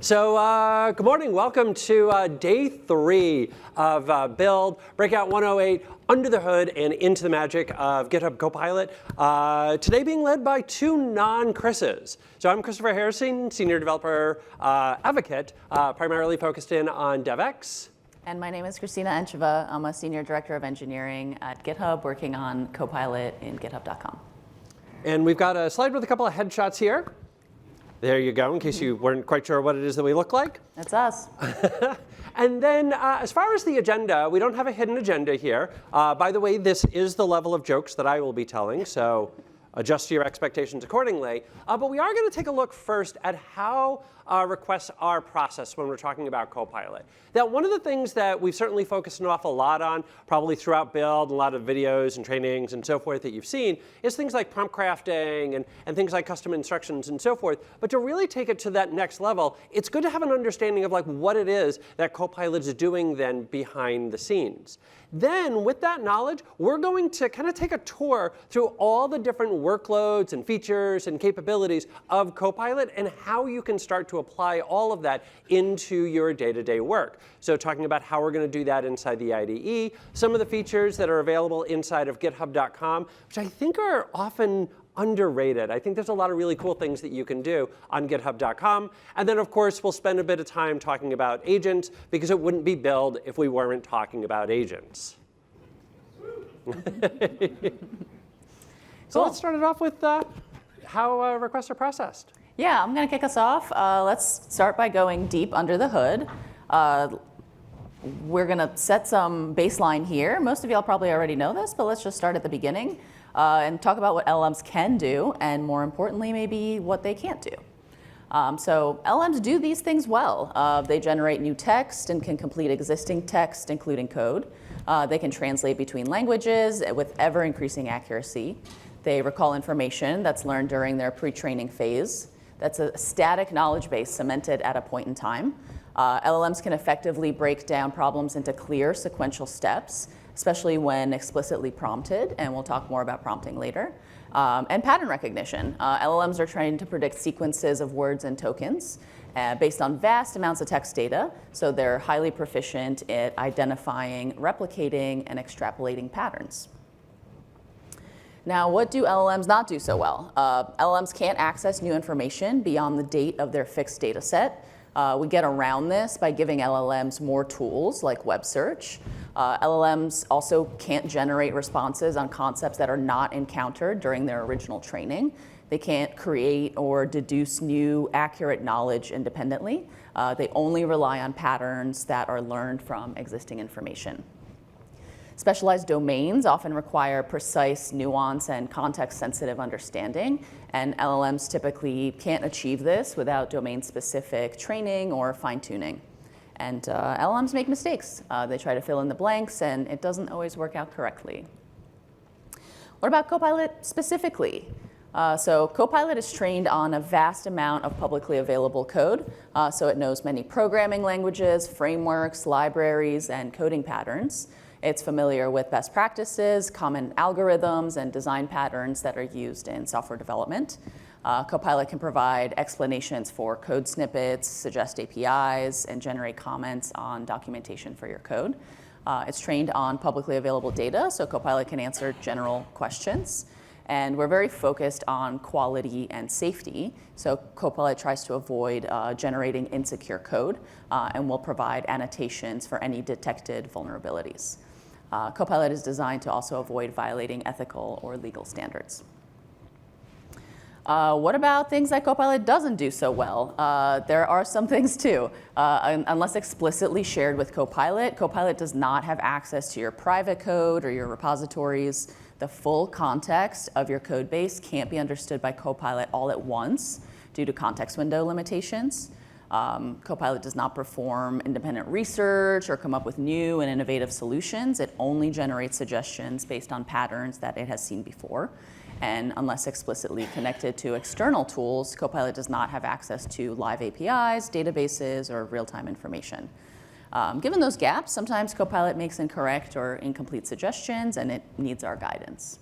So good morning. Welcome to day 3 of Build, Breakout 108, Under the Hood and Into the Magic of GitHub Copilot. Today being led by 2 non-Chris's. So I'm Christopher Harrison, Senior Developer Advocate, primarily focused in on DevX. And my name is Christina Entcheva. I'm a Senior Director of Engineering at GitHub, working on Copilot in GitHub.com. And we've got a slide with a couple of headshots here. There you go, in case you weren't quite sure what it is that we look like. That's us. And then as far as the agenda, we don't have a hidden agenda here. By the way, this is the level of jokes that I will be telling, so adjust your expectations accordingly. But we are going to take a look first at how requests are processed when we're talking about Copilot. Now, one of the things that we've certainly focused an awful lot on, probably throughout Build, a lot of videos and trainings and so forth that you've seen, is things like prompt crafting and things like custom instructions and so forth. But to really take it to that next level, it's good to have an understanding of like what it is that Copilot is doing then behind the scenes. Then, with that knowledge, we're going to kind of take a tour through all the different workloads and features and capabilities of Copilot and how you can start to apply all of that into your day-to-day work. So talking about how we're going to do that inside the IDE, some of the features that are available inside of GitHub.com, which I think are often underrated. I think there's a lot of really cool things that you can do on GitHub.com. And then, of course, we'll spend a bit of time talking about agents, because it wouldn't be Build if we weren't talking about agents. So let's start it off with how requests are processed. Yeah, I'm going to kick us off. Let's start by going deep under the hood. We're going to set some baseline here. Most of y'all probably already know this, but let's just start at the beginning and talk about what LLMs can do, and more importantly, maybe what they can't do. So LLMs do these things well. They generate new text and can complete existing text, including code. They can translate between languages with ever-increasing accuracy. They recall information that's learned during their pre-training phase. That's a static knowledge base cemented at a point in time. LLMs can effectively break down problems into clear sequential steps, especially when explicitly prompted, and we'll talk more about prompting later. And pattern recognition. LLMs are trained to predict sequences of words and tokens based on vast amounts of text data, so they're highly proficient at identifying, replicating, and extrapolating patterns. Now, what do LLMs not do so well? LLMs can't access new information beyond the date of their fixed data set. We get around this by giving LLMs more tools like web search. LLMs also can't generate responses on concepts that are not encountered during their original training. They can't create or deduce new accurate knowledge independently. They only rely on patterns that are learned from existing information. Specialized domains often require precise, nuance, and context-sensitive understanding, and LLMs typically can't achieve this without domain-specific training or fine-tuning. And LLMs make mistakes. They try to fill in the blanks, and it doesn't always work out correctly. What about Copilot specifically? So Copilot is trained on a vast amount of publicly available code, so it knows many programming languages, frameworks, libraries, and coding patterns. It's familiar with best practices, common algorithms, and design patterns that are used in software development. Copilot can provide explanations for code snippets, suggest APIs, and generate comments on documentation for your code. It's trained on publicly available data, so Copilot can answer general questions. And we're very focused on quality and safety, so Copilot tries to avoid generating insecure code, and will provide annotations for any detected vulnerabilities. Copilot is designed to also avoid violating ethical or legal standards. What about things that Copilot doesn't do so well? There are some things too. Unless explicitly shared with Copilot, Copilot does not have access to your private code or your repositories. The full context of your code base can't be understood by Copilot all at once due to context window limitations. Copilot does not perform independent research or come up with new and innovative solutions. It only generates suggestions based on patterns that it has seen before. And unless explicitly connected to external tools, Copilot does not have access to live APIs, databases, or real-time information. Given those gaps, sometimes Copilot makes incorrect or incomplete suggestions, and it needs our guidance.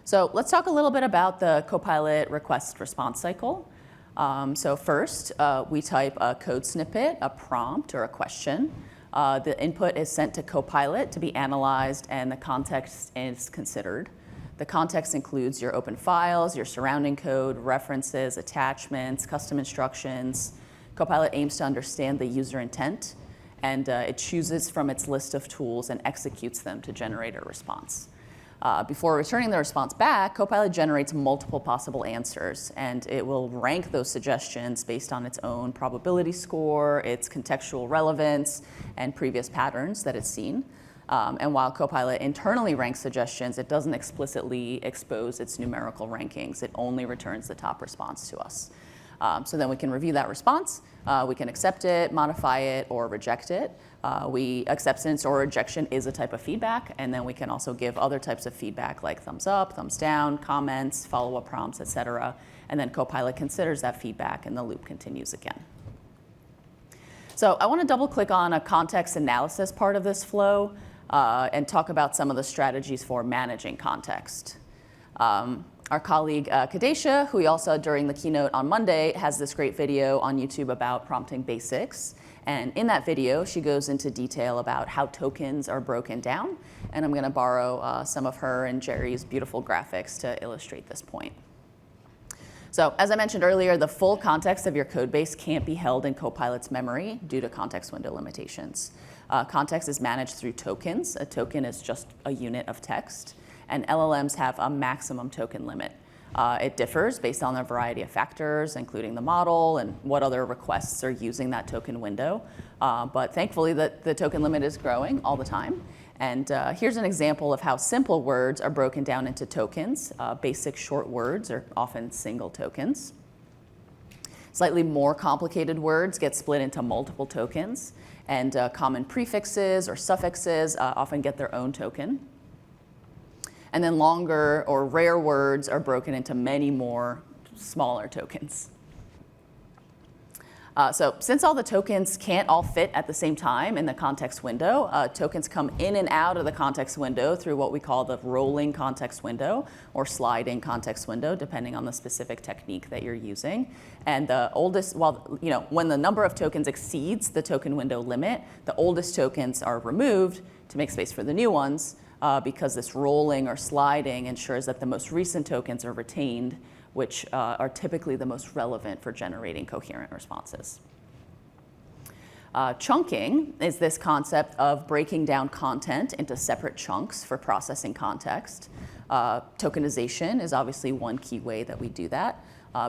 So let's talk a little bit about the Copilot request response cycle. So first, we type a code snippet, a prompt, or a question. The input is sent to Copilot to be analyzed, and the context is considered. The context includes your open files, your surrounding code, references, attachments, custom instructions. Copilot aims to understand the user intent, and it chooses from its list of tools and executes them to generate a response. Before returning the response back, Copilot generates multiple possible answers, and it will rank those suggestions based on its own probability score, its contextual relevance, and previous patterns that it's seen. And while Copilot internally ranks suggestions, it doesn't explicitly expose its numerical rankings. It only returns the top response to us. So then we can review that response. We can accept it, modify it, or reject it. Acceptance or rejection is a type of feedback, and then we can also give other types of feedback like thumbs up, thumbs down, comments, follow-up prompts, etc. And then Copilot considers that feedback, and the loop continues again. So I want to double-click on a context analysis part of this flow and talk about some of the strategies for managing context. Our colleague 𝗦𝗲𝗀𝗀𝗶cie, who we all saw during the keynote on Monday, has this great video on YouTube about prompting basics. And in that video, she goes into detail about how tokens are broken down. And I'm going to borrow some of her and Jerry's beautiful graphics to illustrate this point. So as I mentioned earlier, the full context of your code base can't be held in Copilot's memory due to context window limitations. Context is managed through tokens. A token is just a unit of text. And LLMs have a maximum token limit. It differs based on a variety of factors, including the model and what other requests are using that token window. But thankfully, the token limit is growing all the time. And here's an example of how simple words are broken down into tokens. Basic short words are often single tokens. Slightly more complicated words get split into multiple tokens. And common prefixes or suffixes often get their own token. And then longer or rare words are broken into many more smaller tokens. So since all the tokens can't all fit at the same time in the context window, tokens come in and out of the context window through what we call the rolling context window or sliding context window, depending on the specific technique that you're using. And the oldest, when the number of tokens exceeds the token window limit, the oldest tokens are removed to make space for the new ones. Because this rolling or sliding ensures that the most recent tokens are retained, which are typically the most relevant for generating coherent responses. Chunking is this concept of breaking down content into separate chunks for processing context. Tokenization is obviously one key way that we do that.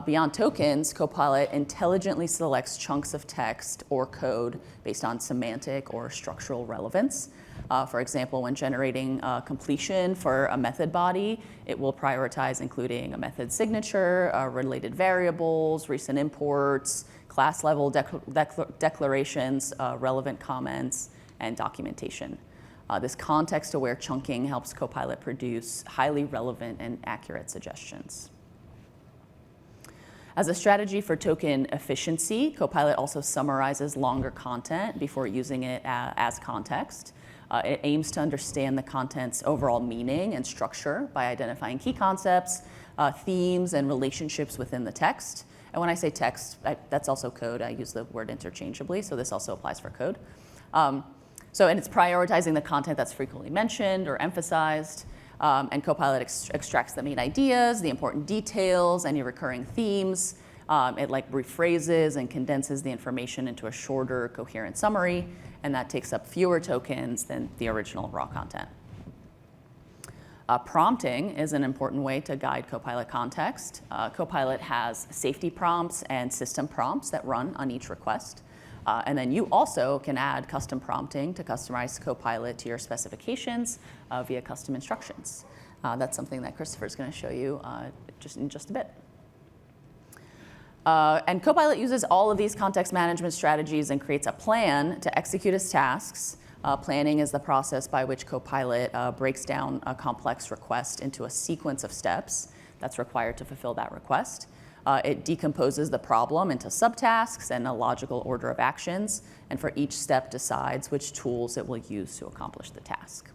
Beyond tokens, Copilot intelligently selects chunks of text or code based on semantic or structural relevance. For example, when generating completion for a method body, it will prioritize including a method signature, related variables, recent imports, class-level declarations, relevant comments, and documentation. This context-aware chunking helps Copilot produce highly relevant and accurate suggestions. As a strategy for token efficiency, Copilot also summarizes longer content before using it as context. It aims to understand the content's overall meaning and structure by identifying key concepts, themes, and relationships within the text. And when I say text, that's also code. I use the word interchangeably, so this also applies for code. And it's prioritizing the content that's frequently mentioned or emphasized. And Copilot extracts the main ideas, the important details, any recurring themes. It rephrases and condenses the information into a shorter, coherent summary, and that takes up fewer tokens than the original raw content. Prompting is an important way to guide Copilot context. Copilot has safety prompts and system prompts that run on each request. And then you also can add custom prompting to customize Copilot to your specifications via custom instructions. That's something that Christopher is going to show you in just a bit. And Copilot uses all of these context management strategies and creates a plan to execute its tasks. Planning is the process by which Copilot breaks down a complex request into a sequence of steps that's required to fulfill that request. It decomposes the problem into subtasks and a logical order of actions, and for each step decides which tools it will use to accomplish the task.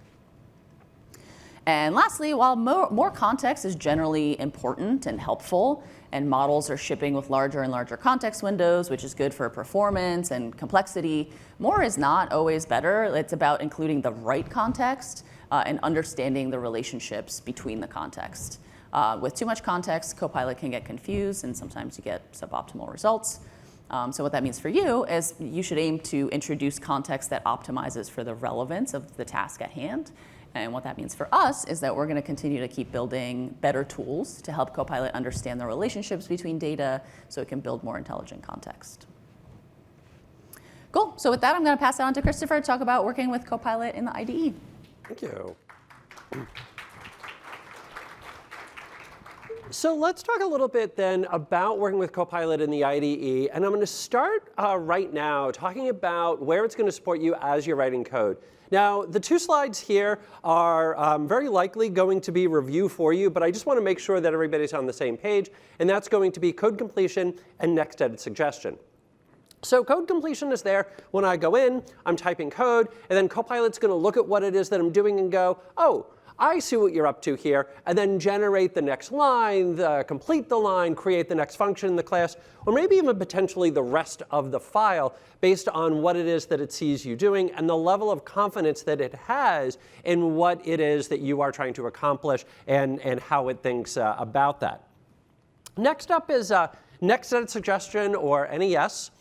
And lastly, while more context is generally important and helpful, and models are shipping with larger and larger context windows, which is good for performance and complexity, more is not always better. It's about including the right context and understanding the relationships between the context. With too much context, Copilot can get confused, and sometimes you get suboptimal results. So what that means for you is you should aim to introduce context that optimizes for the relevance of the task at hand. And what that means for us is that we're going to continue to keep building better tools to help Copilot understand the relationships between data so it can build more intelligent context. Cool. So with that, I'm going to pass it on to Christopher to talk about working with Copilot in the IDE. Thank you. So let's talk a little bit then about working with Copilot in the IDE. And I'm going to start right now talking about where it's going to support you as you're writing code. Now, the two slides here are very likely going to be review for you, but I just want to make sure that everybody's on the same page. And that's going to be code completion and next edit suggestion. So code completion is there when I go in, I'm typing code, and then Copilot's going to look at what it is that I'm doing and go, oh, I see what you're up to here, and then generate the next line, complete the line, create the next function in the class, or maybe even potentially the rest of the file based on what it is that it sees you doing and the level of confidence that it has in what it is that you are trying to accomplish and how it thinks about that. Next up is next edit suggestion, or NES.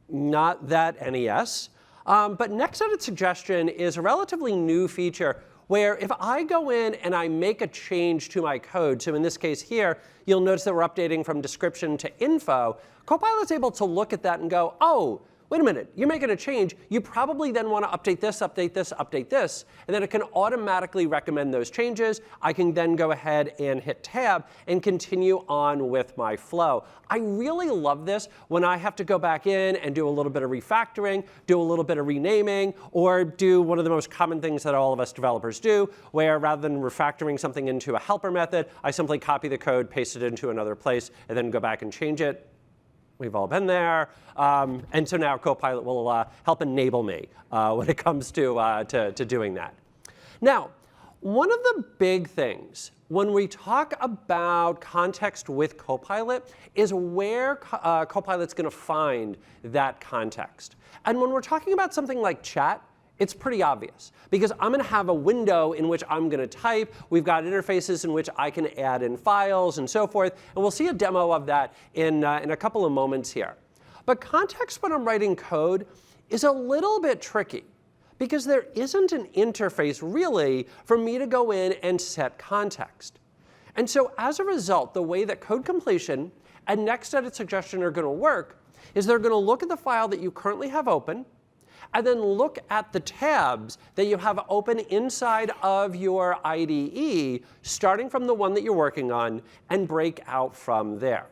Not that NES. But next edit suggestion is a relatively new feature where if I go in and I make a change to my code, so in this case here, you'll notice that we're updating from description to info, Copilot's able to look at that and go, oh, wait a minute, you're making a change. You probably then want to update this, update this, update this. And then it can automatically recommend those changes. I can then go ahead and hit tab and continue on with my flow. I really love this when I have to go back in and do a little bit of refactoring, do a little bit of renaming, or do one of the most common things that all of us developers do, where rather than refactoring something into a helper method, I simply copy the code, paste it into another place, and then go back and change it. We've all been there. And so now Copilot will help enable me when it comes to doing that. Now, one of the big things when we talk about context with Copilot is where Copilot's going to find that context. And when we're talking about something like chat, it's pretty obvious, because I'm going to have a window in which I'm going to type. We've got interfaces in which I can add in files and so forth. And we'll see a demo of that in a couple of moments here. But context when I'm writing code is a little bit tricky, because there isn't an interface really for me to go in and set context. And so as a result, the way that code completion and next edit suggestion are going to work is they're going to look at the file that you currently have open, and then look at the tabs that you have open inside of your IDE, starting from the one that you're working on, and break out from there.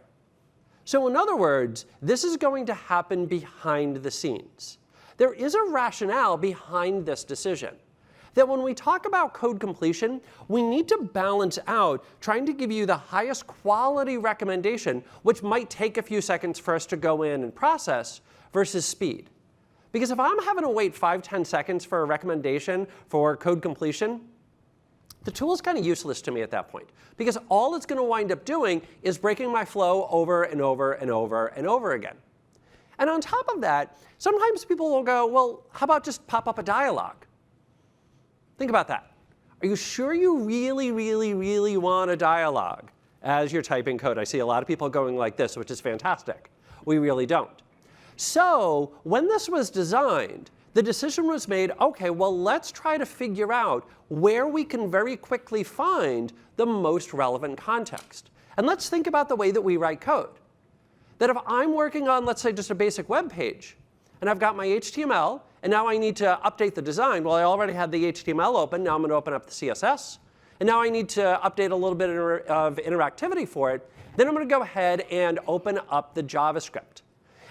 So in other words, this is going to happen behind the scenes. There is a rationale behind this decision, that when we talk about code completion, we need to balance out trying to give you the highest quality recommendation, which might take a few seconds for us to go in and process, versus speed. Because if I'm having to wait 5-10 seconds for a recommendation for code completion, the tool is kind of useless to me at that point. Because all it's going to wind up doing is breaking my flow over and over and over and over again. And on top of that, sometimes people will go, well, how about just pop up a dialog? Think about that. Are you sure you really, really, really want a dialog as you're typing code? I see a lot of people going like this, which is fantastic. We really don't. So when this was designed, the decision was made, OK, well, let's try to figure out where we can very quickly find the most relevant context. And let's think about the way that we write code. That if I'm working on, let's say, just a basic web page, and I've got my HTML, and now I need to update the design. Well, I already had the HTML open. Now I'm going to open up the CSS. And now I need to update a little bit of interactivity for it. Then I'm going to go ahead and open up the JavaScript.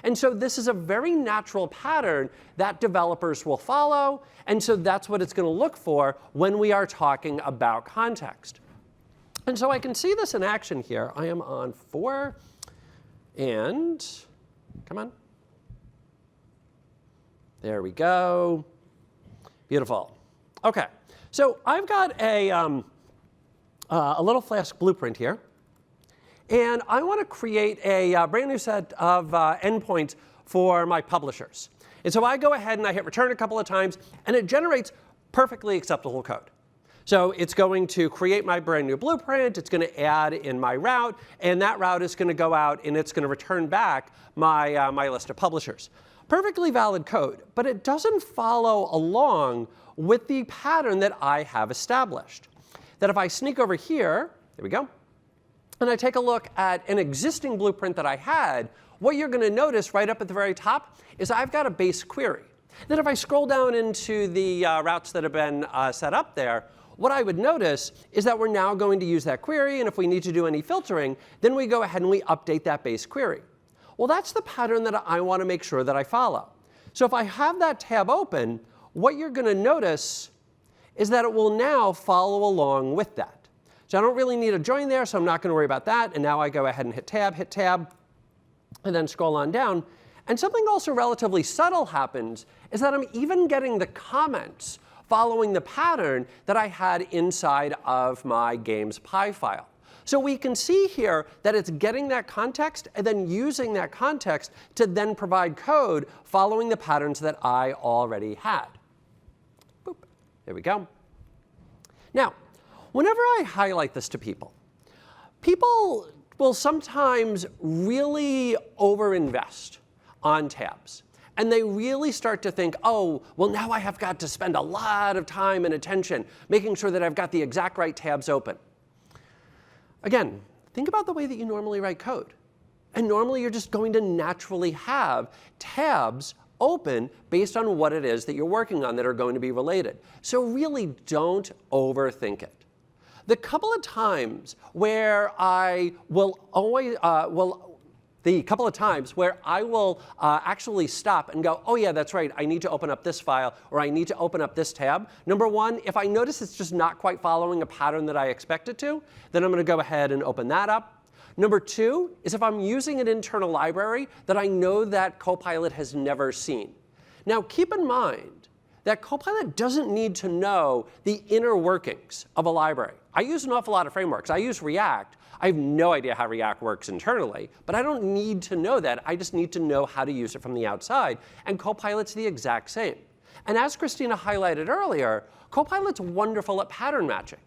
And so this is a very natural pattern that developers will follow. And so that's what it's going to look for when we are talking about context. And so I can see this in action here. I am on 4. And come on. There we go. Beautiful. OK, so I've got a little Flask blueprint here. And I want to create a brand new set of endpoints for my publishers. And so I go ahead and I hit return a couple of times, and it generates perfectly acceptable code. So it's going to create my brand new blueprint. It's going to add in my route. And that route is going to go out, and it's going to return back my, my list of publishers. Perfectly valid code. But it doesn't follow along with the pattern that I have established. That if I sneak over here, there we go, and I take a look at an existing blueprint that I had, what you're going to notice right up at the very top is I've got a base query. Then if I scroll down into the routes that have been set up there, what I would notice is that we're now going to use that query. And if we need to do any filtering, then we go ahead and we update that base query. Well, that's the pattern that I want to make sure that I follow. So if I have that tab open, what you're going to notice is that it will now follow along with that. So I don't really need a join there, so I'm not going to worry about that. And now I go ahead and hit tab, and then scroll on down. And something also relatively subtle happens is that I'm even getting the comments following the pattern that I had inside of my game's py file. So we can see here that it's getting that context and then using that context to then provide code following the patterns that I already had. Boop. There we go. Now, whenever I highlight this to people, people will sometimes really overinvest on tabs. And they really start to think, oh, well, now I have got to spend a lot of time and attention making sure that I've got the exact right tabs open. Again, think about the way that you normally write code. And normally you're just going to naturally have tabs open based on what it is that you're working on that are going to be related. So really don't overthink it. The couple of times where I will always, actually stop and go, oh yeah, that's right, I need to open up this file, or I need to open up this tab. Number one, if I notice it's just not quite following a pattern that I expect it to, then I'm going to go ahead and open that up. Number two is if I'm using an internal library that I know that Copilot has never seen. Now keep in mind that Copilot doesn't need to know the inner workings of a library. I use an awful lot of frameworks. I use React. I have no idea how React works internally, but I don't need to know that. I just need to know how to use it from the outside. And Copilot's the exact same. And as Christina highlighted earlier, Copilot's wonderful at pattern matching.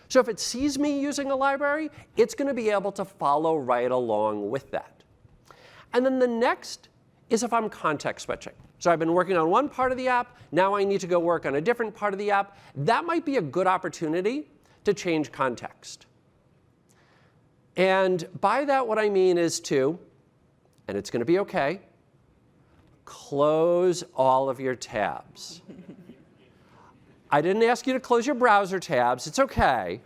So if it sees me using a library, it's going to be able to follow right along with that. And then the next is if I'm context switching. So I've been working on one part of the app. Now I need to go work on a different part of the app. That might be a good opportunity to change context. And by that, what I mean is to, and it's going to be OK, close all of your tabs. I didn't ask you to close your browser tabs. It's OK.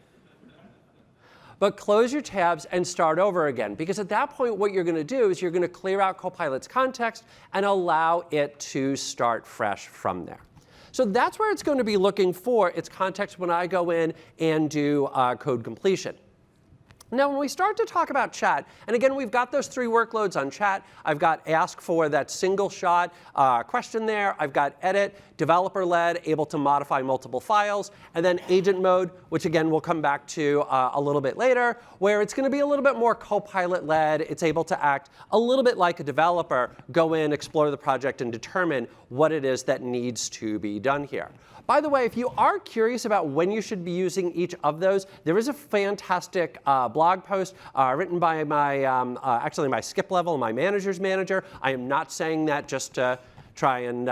But close your tabs and start over again. Because at that point, what you're going to do is you're going to clear out Copilot's context and allow it to start fresh from there. So that's where it's going to be looking for its context when I go in and do code completion. Now, when we start to talk about chat, and again, we've got those 3 workloads on chat. I've got ask for that single shot question there. I've got edit, developer-led, able to modify multiple files, and then agent mode, which again, we'll come back to a little bit later, where it's going to be a little bit more Copilot-led. It's able to act a little bit like a developer, go in, explore the project, and determine what it is that needs to be done here. By the way, if you are curious about when you should be using each of those, there is a fantastic blog post written by my, actually my skip level, my manager's manager. I am not saying that just to try and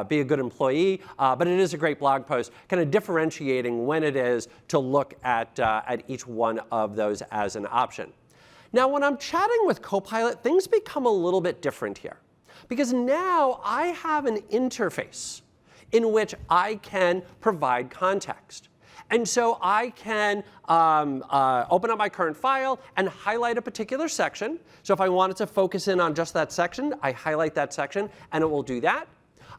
be a good employee, but it is a great blog post, kind of differentiating when it is to look at each one of those as an option. Now, when I'm chatting with Copilot, things become a little bit different here. Because now I have an interface in which I can provide context. And so I can open up my current file and highlight a particular section. So if I wanted to focus in on just that section, I highlight that section, and it will do that.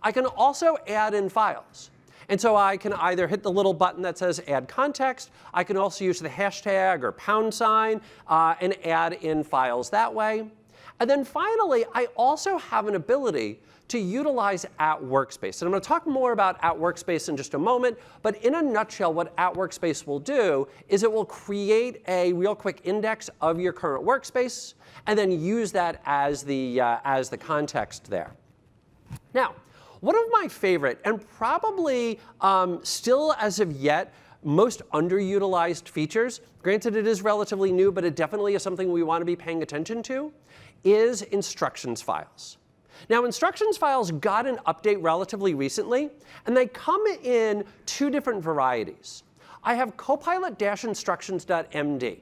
I can also add in files. And so I can either hit the little button that says Add Context. I can also use the hashtag or # and add in files that way. And then finally, I also have an ability to utilize @workspace. And I'm going to talk more about @workspace in just a moment. But in a nutshell, what @workspace will do is it will create a real quick index of your current workspace and then use that as the context there. Now, one of my favorite, and probably still as of yet, most underutilized features, granted it is relatively new, but it definitely is something we want to be paying attention to, is instructions files. Now, instructions files got an update relatively recently, and they come in two different varieties. I have copilot-instructions.md.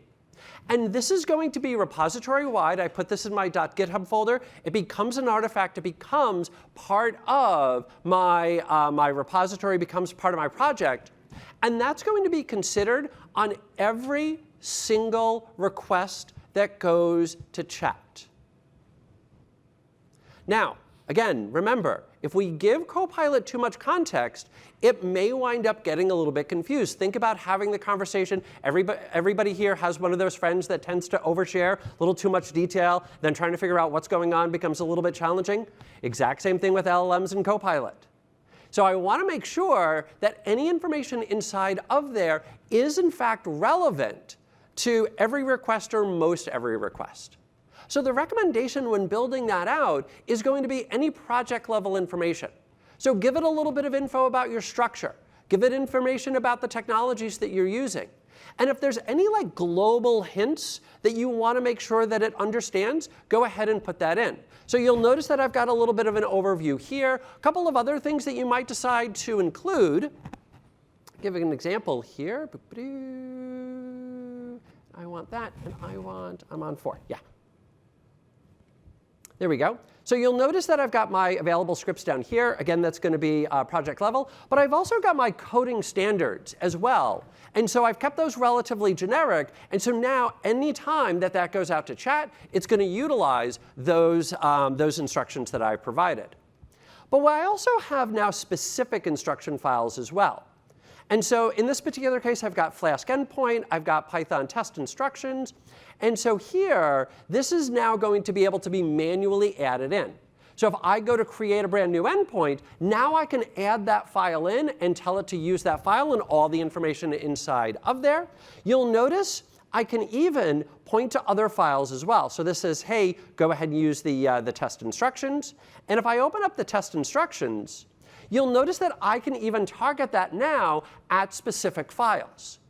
And this is going to be repository-wide. I put this in my .github folder. It becomes an artifact. It becomes part of my, my repository, becomes part of my project. And that's going to be considered on every single request that goes to chat. Now, again, remember, if we give Copilot too much context, it may wind up getting a little bit confused. Think about having the conversation. Everybody here has one of those friends that tends to overshare, a little too much detail, then trying to figure out what's going on becomes a little bit challenging. Exact same thing with LLMs and Copilot. So I want to make sure that any information inside of there is in fact relevant to every request or most every request. So the recommendation when building that out is going to be any project level information. So give it a little bit of info about your structure. Give it information about the technologies that you're using. And if there's any like global hints that you want to make sure that it understands, go ahead and put that in. So you'll notice that I've got a little bit of an overview here. A couple of other things that you might decide to include. Give an example here. I want that, and I'm on 4. Yeah. There we go. So you'll notice that I've got my available scripts down here. Again, that's going to be project level. But I've also got my coding standards as well. And so I've kept those relatively generic. And so now any time that that goes out to chat, it's going to utilize those instructions that I provided. But I also have now specific instruction files as well. And so in this particular case, I've got Flask endpoint. I've got Python test instructions. And so here, this is now going to be able to be manually added in. So if I go to create a brand new endpoint, now I can add that file in and tell it to use that file and all the information inside of there. You'll notice I can even point to other files as well. So this says, hey, go ahead and use the test instructions. And if I open up the test instructions, you'll notice that I can even target that now at specific files.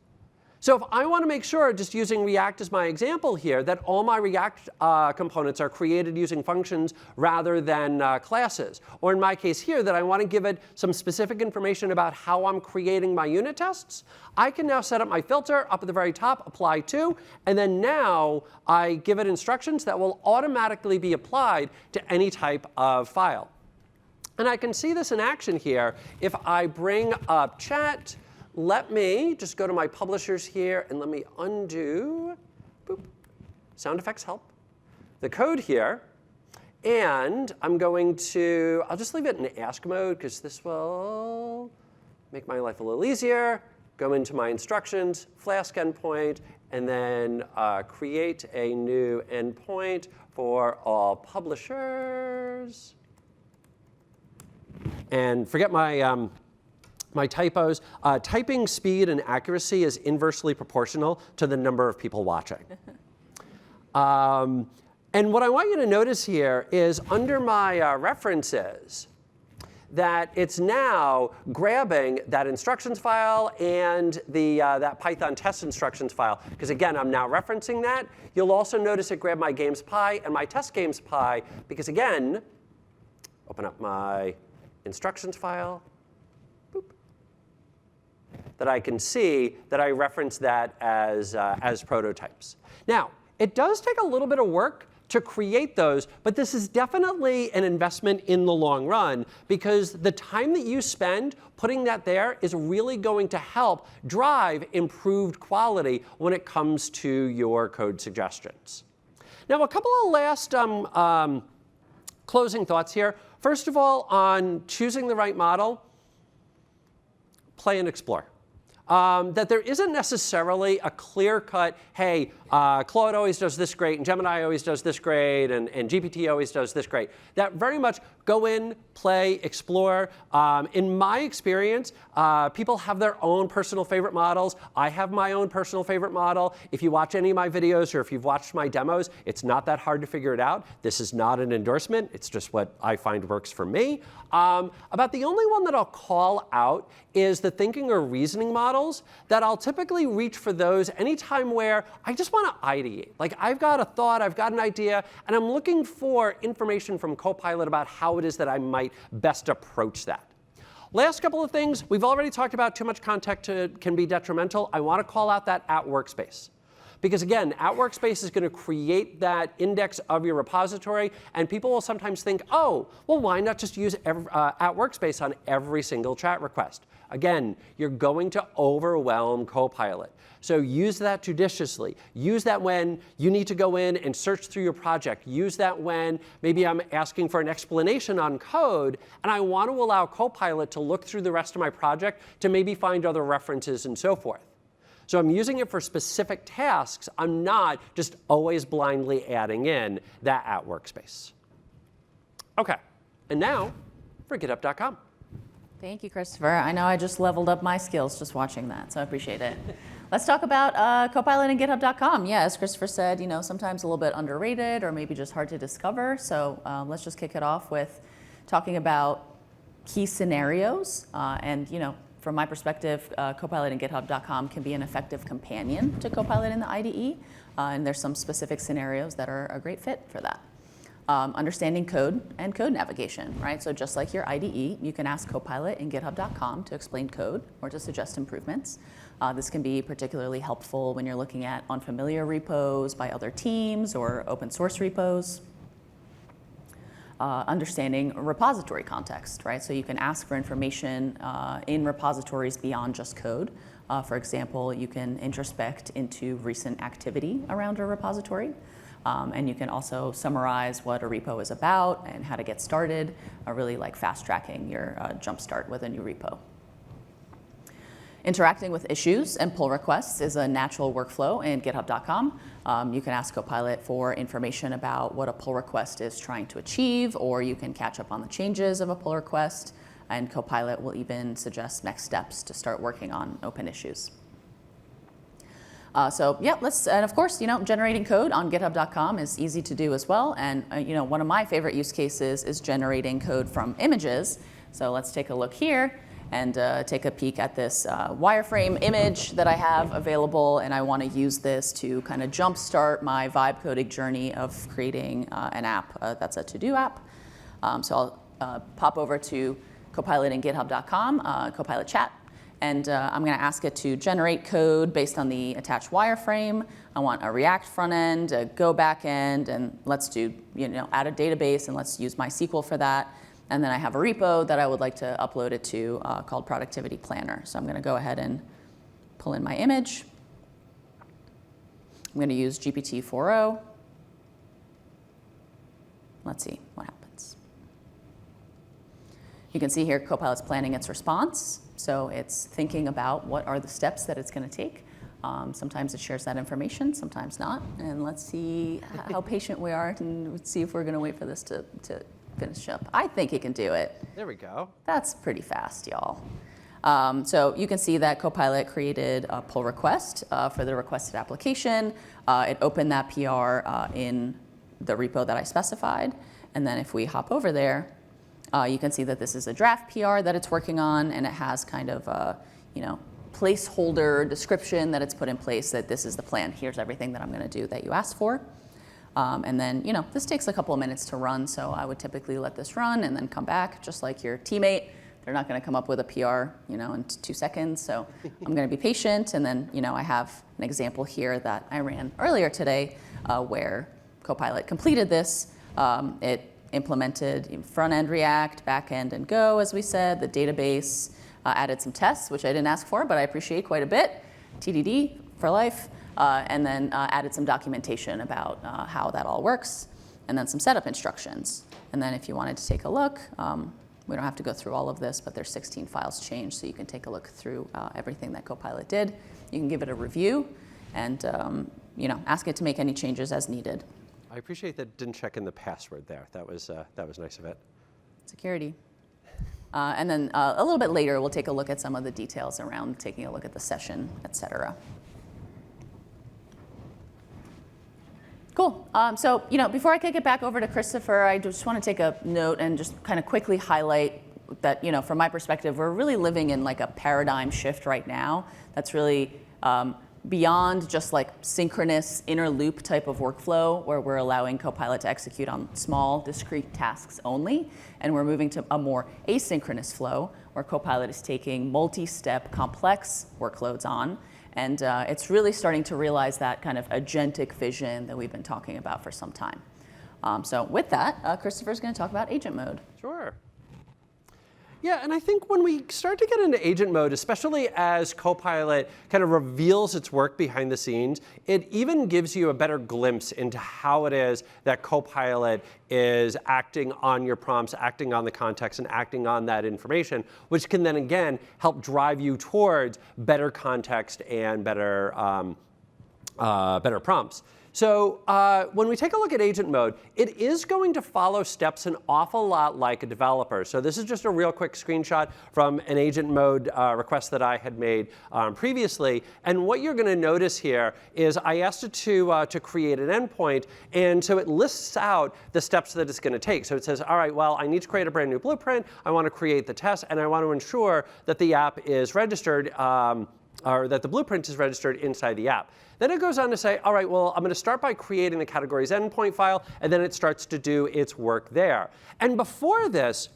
So if I want to make sure, just using React as my example here, that all my React components are created using functions rather than classes, or in my case here, that I want to give it some specific information about how I'm creating my unit tests, I can now set up my filter up at the very top, apply to, and then now I give it instructions that will automatically be applied to any type of file. And I can see this in action here. If I bring up chat, let me just go to my publishers here and let me undo, boop, sound effects help, the code here. And I'm going to, I'll just leave it in ask mode because this will make my life a little easier. Go into my instructions, Flask endpoint, and then create a new endpoint for all publishers. And forget my my typos. Typing speed and accuracy is inversely proportional to the number of people watching. And what I want you to notice here is under my references that it's now grabbing that instructions file and that Python test instructions file. Because again, I'm now referencing that. You'll also notice it grabbed my games.py and my test games.py because again, open up my instructions file, boop, that I can see that I reference that as prototypes. Now, it does take a little bit of work to create those, but this is definitely an investment in the long run because the time that you spend putting that there is really going to help drive improved quality when it comes to your code suggestions. Now, a couple of last closing thoughts here. First of all, on choosing the right model, play and explore. that there isn't necessarily a clear-cut, hey, Claude always does this great, and Gemini always does this great, and GPT always does this great. That very much go in, play, explore. In my experience, people have their own personal favorite models. I have my own personal favorite model. If you watch any of my videos or if you've watched my demos, it's not that hard to figure it out. This is not an endorsement. It's just what I find works for me. About the only one that I'll call out is the thinking or reasoning models that I'll typically reach for those anytime where I just want to ideate. Like I've got a thought, I've got an idea, and I'm looking for information from Copilot about how it is that I might best approach that. Last couple of things, we've already talked about too much context can be detrimental. I want to call out that at workspace. Because again, at workspace is going to create that index of your repository, and people will sometimes think, oh, well, why not just use at workspace on every single chat request? Again, you're going to overwhelm Copilot. So use that judiciously. Use that when you need to go in and search through your project. Use that when maybe I'm asking for an explanation on code, and I want to allow Copilot to look through the rest of my project to maybe find other references and so forth. So I'm using it for specific tasks. I'm not just always blindly adding in that at workspace. OK, and now for GitHub.com. Thank you, Christopher. I know I just leveled up my skills just watching that, so I appreciate it. Let's talk about Copilot and GitHub.com. Yeah, as Christopher said, sometimes a little bit underrated or maybe just hard to discover. So let's just kick it off with talking about key scenarios. From my perspective, Copilot and GitHub.com can be an effective companion to Copilot in the IDE. And there's some specific scenarios that are a great fit for that. Understanding code and code navigation, right? So just like your IDE, you can ask Copilot in GitHub.com to explain code or to suggest improvements. This can be particularly helpful when you're looking at unfamiliar repos by other teams or open source repos. Understanding repository context, right? So you can ask for information in repositories beyond just code. For example, you can introspect into recent activity around a repository. And you can also summarize what a repo is about and how to get started, really like fast tracking your jumpstart with a new repo. Interacting with issues and pull requests is a natural workflow in GitHub.com. You can ask Copilot for information about what a pull request is trying to achieve, or you can catch up on the changes of a pull request, and Copilot will even suggest next steps to start working on open issues. And of course, generating code on GitHub.com is easy to do as well. And one of my favorite use cases is generating code from images. So let's take a look here and take a peek at this wireframe image that I have available. And I want to use this to kind of jumpstart my vibe coding journey of creating an app that's a to-do app. So I'll pop over to Copilot and GitHub.com, Copilot chat. And I'm going to ask it to generate code based on the attached wireframe. I want a React front end, a Go back end, and let's do, add a database, and let's use MySQL for that. And then I have a repo that I would like to upload it to called Productivity Planner. So I'm going to go ahead and pull in my image. I'm going to use GPT-4o. Let's see what happens. You can see here Copilot's planning its response. So it's thinking about what are the steps that it's going to take. Sometimes it shares that information, sometimes not. And let's see how patient we are and see if we're going to wait for this to finish up. I think it can do it. There we go. That's pretty fast, y'all. So you can see that Copilot created a pull request for the requested application. It opened that PR in the repo that I specified. And then if we hop over there, you can see that this is a draft PR that it's working on, and it has kind of a placeholder description that it's put in place that this is the plan. Here's everything that I'm going to do that you asked for. And then this takes a couple of minutes to run, so I would typically let this run and then come back, just like your teammate. They're not going to come up with a PR in 2 seconds, so I'm going to be patient. And then I have an example here that I ran earlier today where Copilot completed this. It implemented front-end React, back-end and Go, as we said, the database, added some tests, which I didn't ask for, but I appreciate quite a bit, TDD for life, and then added some documentation about how that all works, and then some setup instructions. And then if you wanted to take a look, We don't have to go through all of this, but there's 16 files changed, so you can take a look through everything that Copilot did. You can give it a review and ask it to make any changes as needed. I appreciate that it didn't check in the password there. That was nice of it. Security. And then a little bit later, we'll take a look at some of the details around taking a look at the session, et cetera. Cool. So before I kick it back over to Christopher, I just want to take a note and just kind of quickly highlight that, from my perspective, we're really living in like a paradigm shift right now that's really beyond just like synchronous inner loop type of workflow where we're allowing Copilot to execute on small, discrete tasks only. And we're moving to a more asynchronous flow where Copilot is taking multi-step complex workloads on. And it's really starting to realize that kind of agentic vision that we've been talking about for some time. So with that, Christopher's going to talk about agent mode. Sure. Yeah, and I think when we start to get into agent mode, especially as Copilot kind of reveals its work behind the scenes, it even gives you a better glimpse into how it is that Copilot is acting on your prompts, acting on the context, and acting on that information, which can then again help drive you towards better context and better prompts. So when we take a look at agent mode, it is going to follow steps an awful lot like a developer. So this is just a real quick screenshot from an agent mode request that I had made previously. And what you're going to notice here is I asked it to create an endpoint. And so it lists out the steps that it's going to take. So it says, all right, well, I need to create a brand new blueprint. I want to create the test. And I want to ensure that the app is registered or that the blueprint is registered inside the app. Then it goes on to say, all right, well, I'm going to start by creating the categories endpoint file, and then it starts to do its work there. And before this,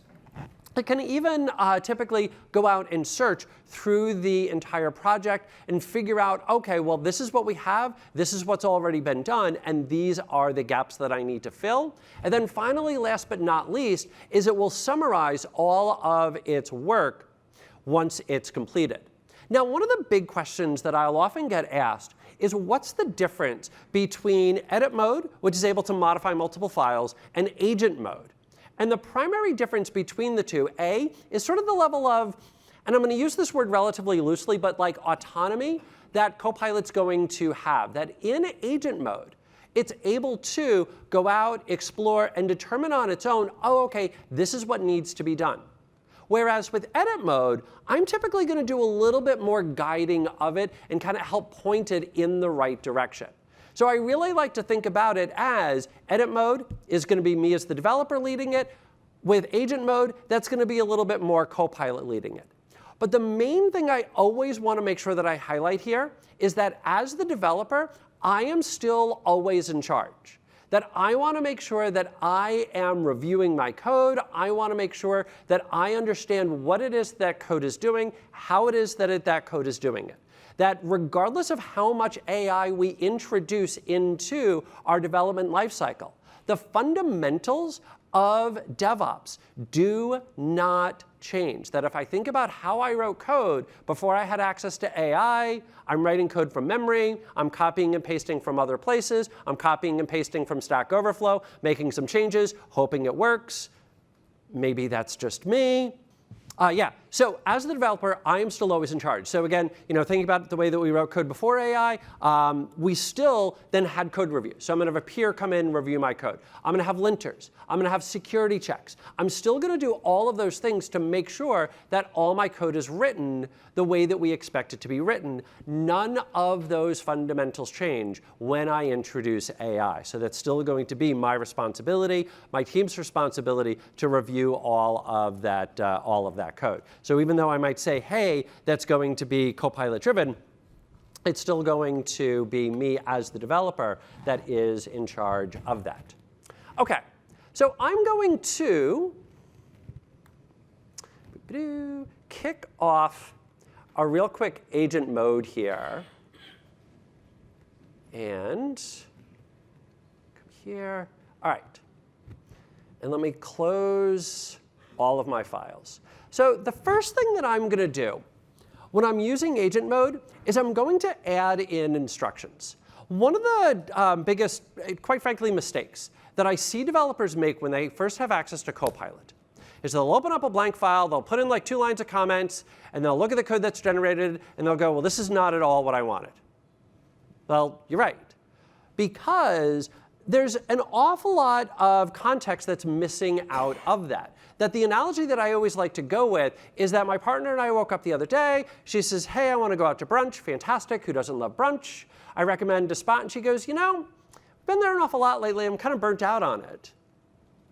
it can even typically go out and search through the entire project and figure out, OK, well, this is what we have. This is what's already been done. And these are the gaps that I need to fill. And then finally, last but not least, is it will summarize all of its work once it's completed. Now, one of the big questions that I'll often get asked is what's the difference between edit mode, which is able to modify multiple files, and agent mode? And the primary difference between the two, A, is sort of the level of, and I'm going to use this word relatively loosely, but like autonomy that Copilot's going to have. That in agent mode, it's able to go out, explore, and determine on its own, oh, OK, this is what needs to be done. Whereas with edit mode, I'm typically going to do a little bit more guiding of it and kind of help point it in the right direction. So I really like to think about it as edit mode is going to be me as the developer leading it. With agent mode, that's going to be a little bit more Copilot leading it. But the main thing I always want to make sure that I highlight here is that as the developer, I am still always in charge. That I want to make sure that I am reviewing my code. I want to make sure that I understand what it is that code is doing, how it is that that code is doing it. That regardless of how much AI we introduce into our development lifecycle, the fundamentals of DevOps do not change. That if I think about how I wrote code before I had access to AI, I'm writing code from memory, I'm copying and pasting from other places, I'm copying and pasting from Stack Overflow, making some changes, hoping it works. Maybe that's just me. So as the developer, I am still always in charge. So again, thinking about the way that we wrote code before AI, we still then had code review. So I'm going to have a peer come in and review my code. I'm going to have linters. I'm going to have security checks. I'm still going to do all of those things to make sure that all my code is written the way that we expect it to be written. None of those fundamentals change when I introduce AI. So that's still going to be my responsibility, my team's responsibility to review all of that code. So even though I might say, hey, that's going to be Copilot driven, it's still going to be me as the developer that is in charge of that. OK, so I'm going to kick off a real quick agent mode here. And come here. All right. And let me close all of my files. So the first thing that I'm going to do when I'm using agent mode is I'm going to add in instructions. One of the biggest, quite frankly, mistakes that I see developers make when they first have access to Copilot is they'll open up a blank file, they'll put in like 2 lines of comments, and they'll look at the code that's generated, and they'll go, well, this is not at all what I wanted. Well, you're right. Because there's an awful lot of context that's missing out of that. That the analogy that I always like to go with is that my partner and I woke up the other day. She says, hey, I want to go out to brunch. Fantastic. Who doesn't love brunch? I recommend a spot. And she goes, you know, been there an awful lot lately. I'm kind of burnt out on it.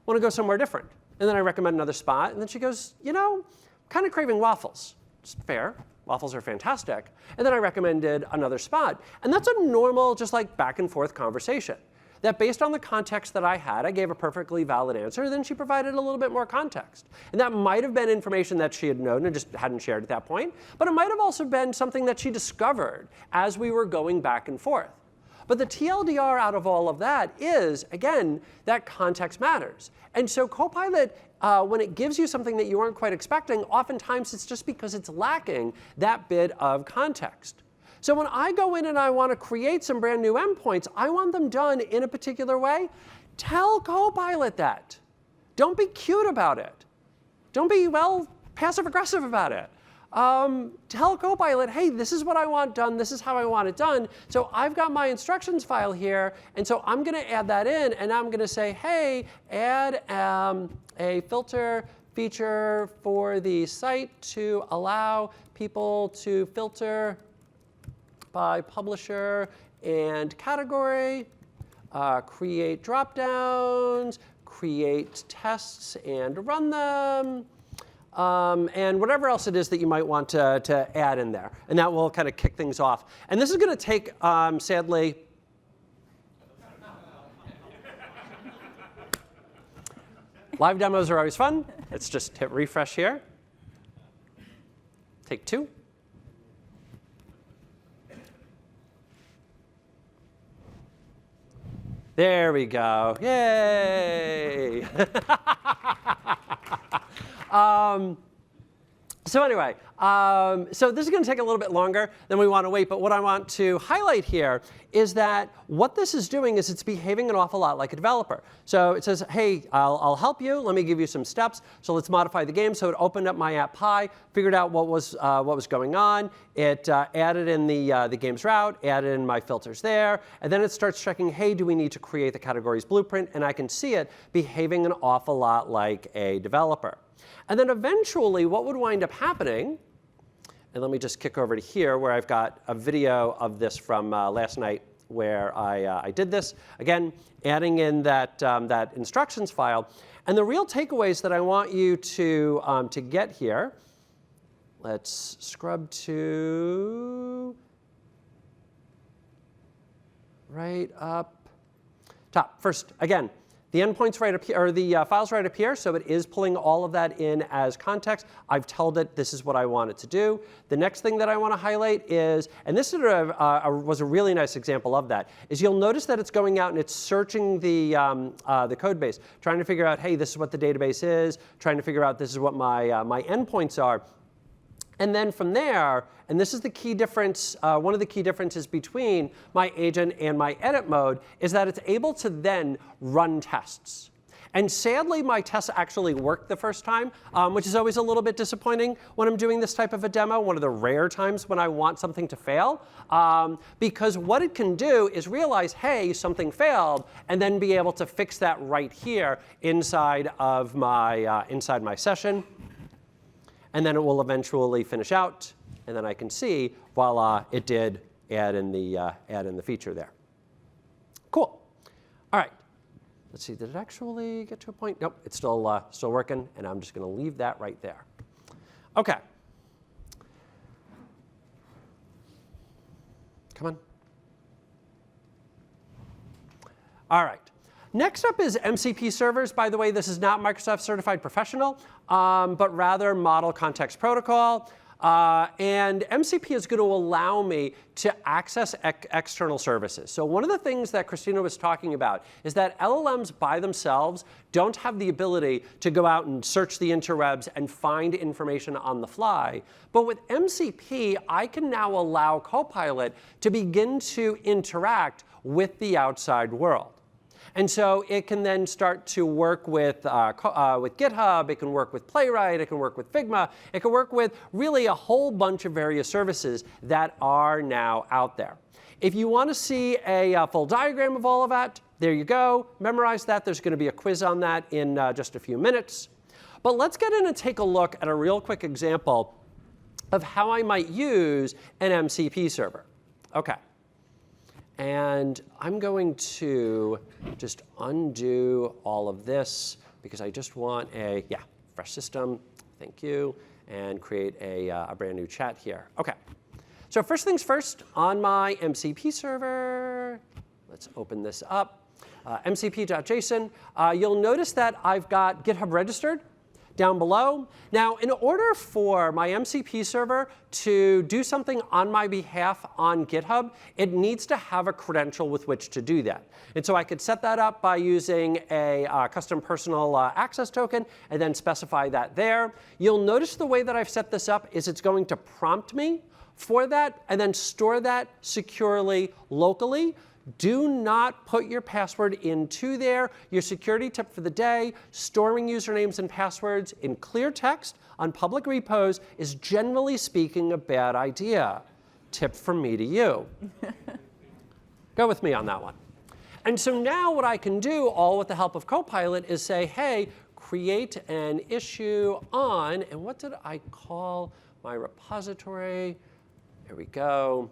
Want to go somewhere different. And then I recommend another spot. And then she goes, you know, I'm kind of craving waffles. It's fair. Waffles are fantastic. And then I recommended another spot. And that's a normal, just like back and forth conversation. That based on the context that I had, I gave a perfectly valid answer, then she provided a little bit more context. And that might have been information that she had known and just hadn't shared at that point, but it might have also been something that she discovered as we were going back and forth. But the TLDR out of all of that is, again, that context matters. And so Copilot, when it gives you something that you weren't quite expecting, oftentimes it's just because it's lacking that bit of context. So when I go in and I want to create some brand new endpoints, I want them done in a particular way. Tell Copilot that. Don't be cute about it. Don't be, well, passive-aggressive about it. Tell Copilot, hey, this is what I want done. This is how I want it done. So I've got my instructions file here. And so I'm going to add that in. And I'm going to say, hey, add a filter feature for the site to allow people to filter by publisher and category, create dropdowns, create tests and run them, and whatever else it is that you might want to add in there. And that will kind of kick things off. And this is going to take, sadly, live demos are always fun. Let's just hit refresh here. Take 2. There we go. Yay! So anyway, so this is going to take a little bit longer than we want to wait. But what I want to highlight here is that what this is doing is it's behaving an awful lot like a developer. So it says, hey, I'll help you. Let me give you some steps. So let's modify the game. So it opened up my app Pi, figured out what was going on. It added in the game's route, added in my filters there. And then it starts checking, hey, do we need to create the categories blueprint? And I can see it behaving an awful lot like a developer. And then eventually, what would wind up happening, and let me just kick over to here where I've got a video of this from last night where I did this. Again, adding in that instructions file. And the real takeaways that I want you to get here, let's scrub to right up top. First, again, the endpoint's right up here, or the file's right up here, so it is pulling all of that in as context. I've told it this is what I want it to do. The next thing that I want to highlight is, and this sort of, was a really nice example of that, is you'll notice that it's going out and it's searching the code base, trying to figure out, hey, this is what the database is, trying to figure out this is what my endpoints are. And then from there, and this is the key difference, one of the key differences between my agent and my edit mode is that it's able to then run tests. And sadly, my tests actually worked the first time, which is always a little bit disappointing when I'm doing this type of a demo, one of the rare times when I want something to fail. Because what it can do is realize, hey, something failed, and then be able to fix that right here inside of my session. And then it will eventually finish out. And then I can see, voila, it did add in the feature there. Cool. All right. Let's see, did it actually get to a point? Nope, it's still working, and I'm just going to leave that right there. OK. Come on. All right. Next up is MCP servers. By the way, this is not Microsoft Certified Professional, but rather Model Context Protocol. And MCP is going to allow me to access external services. So one of the things that Christina was talking about is that LLMs by themselves don't have the ability to go out and search the interwebs and find information on the fly. But with MCP, I can now allow Copilot to begin to interact with the outside world. And so it can then start to work with GitHub, it can work with Playwright, it can work with Figma, it can work with really a whole bunch of various services that are now out there. If you want to see a full diagram of all of that, there you go. Memorize that. There's going to be a quiz on that in just a few minutes. But let's get in and take a look at a real quick example of how I might use an MCP server. OK. And I'm going to just undo all of this because I just want a fresh system. Thank you. And create a brand new chat here. OK. So first things first, on my MCP server, let's open this up. MCP.json. You'll notice that I've got GitHub registered down below. Now, in order for my MCP server to do something on my behalf on GitHub, it needs to have a credential with which to do that. And so I could set that up by using a custom personal access token and then specify that there. You'll notice the way that I've set this up is it's going to prompt me for that and then store that securely locally. Do not put your password into there. Your security tip for the day, storing usernames and passwords in clear text on public repos is generally speaking a bad idea. Tip from me to you. Go with me on that one. And so now what I can do, all with the help of Copilot, is say, hey, create an issue on, and what did I call my repository? Here we go.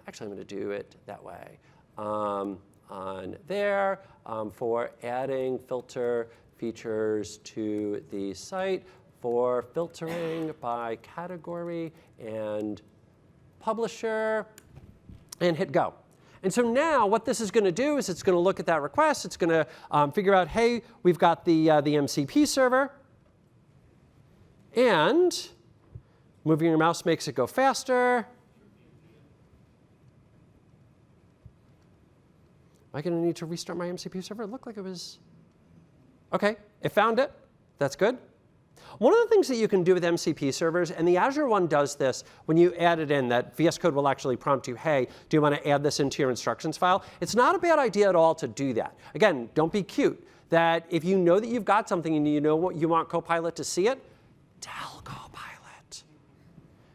Actually, I'm going to do it that way. On there, for adding filter features to the site, for filtering by category and publisher, and hit go. And so now what this is going to do is it's going to look at that request. It's going to figure out, hey, we've got the MCP server. And moving your mouse makes it go faster. Am I going to need to restart my MCP server? It looked like it was. OK, it found it. That's good. One of the things that you can do with MCP servers, and the Azure one does this when you add it in, that VS Code will actually prompt you, hey, do you want to add this into your instructions file? It's not a bad idea at all to do that. Again, don't be cute. That if you know that you've got something and you know what you want Copilot to see it, tell Copilot.